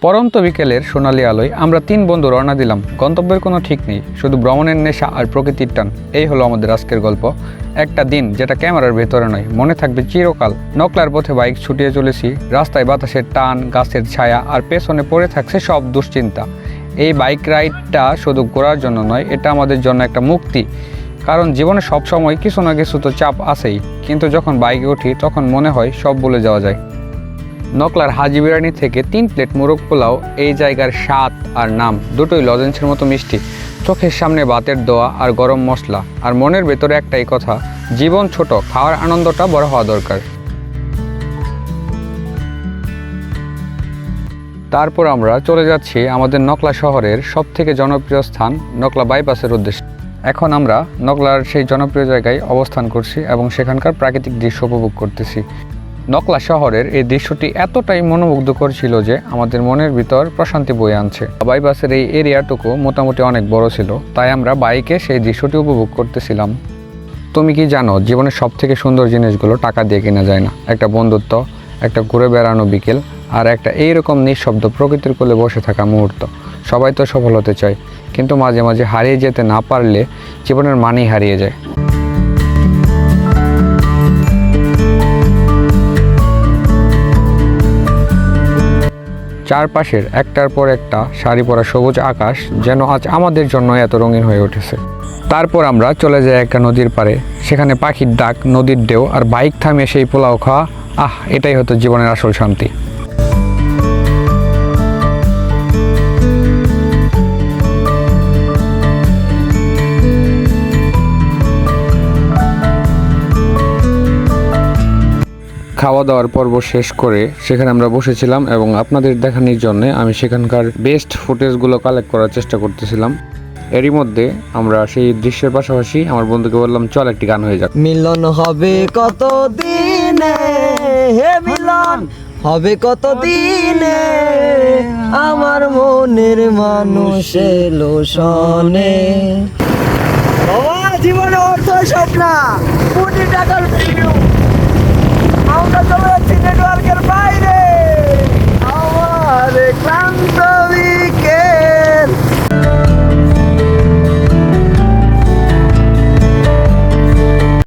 পরন্ত বিকেলের সোনালি আলোয় আমরা 3 বন্ধু রওনা দিলাম। গন্তব্যের কোনো ঠিক নেই, শুধু ভ্রমণের নেশা আর প্রকৃতির টান। এই হলো আমাদের আজকের গল্প। একটা দিন যেটা ক্যামেরার ভেতরে নয়, মনে থাকবে চিরকাল। নকলার পথে বাইক ছুটিয়ে চলেছি, রাস্তায় বাতাসের টান, গাছের ছায়া, আর পেছনে পড়ে থাকছে সব দুশ্চিন্তা। এই বাইক রাইডটা শুধু ঘোরার জন্য নয়, এটা আমাদের জন্য একটা মুক্তি। কারণ জীবনে সবসময় কিছু না কিছু তো চাপ আছেই, কিন্তু যখন বাইকে উঠি তখন মনে হয় সব ভুলে যাওয়া যায়। নকলার হাজি বিরিয়ানি থেকে 3 প্লেট মোরগ পোলাও, এই জায়গার স্বাদ আর নাম দুটোই লজেন্সের মতো মিষ্টি। চোখের সামনে ভাতের দোয়া আর গরম মশলা, আর মনের ভেতরে একটাই কথা, জীবন ছোট, খাওয়ার আনন্দটা বড় হওয়া দরকার। তারপর আমরা চলে যাচ্ছি আমাদের নকলা শহরের সবথেকে জনপ্রিয় স্থান নকলা বাইপাসের উদ্দেশ্যে। এখন আমরা নকলার সেই জনপ্রিয় জায়গায় অবস্থান করছি এবং সেখানকার প্রাকৃতিক দৃশ্য উপভোগ করতেছি। নকলা শহরের এই দৃশ্যটি এতটাই মনোমুগ্ধকর ছিল যে আমাদের মনের ভিতর প্রশান্তি বয়ে আনছে। বাইপাসের এই এরিয়াটুকু মোটামুটি অনেক বড় ছিল, তাই আমরা বাইকে সেই দৃশ্যটি উপভোগ করতেছিলাম। তুমি কি জানো, জীবনের সবথেকে সুন্দর জিনিসগুলো টাকা দিয়ে কেনা যায় না। একটা বন্ধুত্ব, একটা ঘুরে বেড়ানো বিকেল, আর একটা এইরকম নিঃশব্দ প্রকৃতির কোলে বসে থাকা মুহূর্ত। সবাই তো সফল হতে চায়, কিন্তু মাঝে মাঝে হারিয়ে যেতে না পারলে জীবনের মানেই হারিয়ে যায়। চারপাশের একটার পর একটা সারি পরা সবুজ আকাশ যেন আজ আমাদের জন্য এত রঙিন হয়ে উঠেছে। তারপর আমরা চলে যাই একটা নদীর পাড়ে। সেখানে পাখির ডাক, নদীর ঢেউ, আর বাইক থামিয়ে সেই পোলাও খাওয়া। এটাই হতো জীবনের আসল শান্তি। খাওয়া দাওয়ার পর্ব শেষ করে সেখানে আমরা বসেছিলাম এবং আপনাদের দেখানোর জন্য আমি সেখানকার বেস্ট ফুটেজগুলো কালেক্ট করার চেষ্টা করতেছিলাম। এরই মধ্যে আমরা সেই দৃশ্যের পাশাপাশি আমার বন্ধুকে বললাম, চল একটি গান হয়ে যাক। মিলন হবে কত দিনে, হে মিলন হবে কত দিনে, আমার মনের মানুষ এলো শোনে। বাবা, জীবনে অর্থ সব না, কোটি টাকার ভিডিও। আমরা চলে যাচ্ছি নেটওয়ার্কের বাইরে।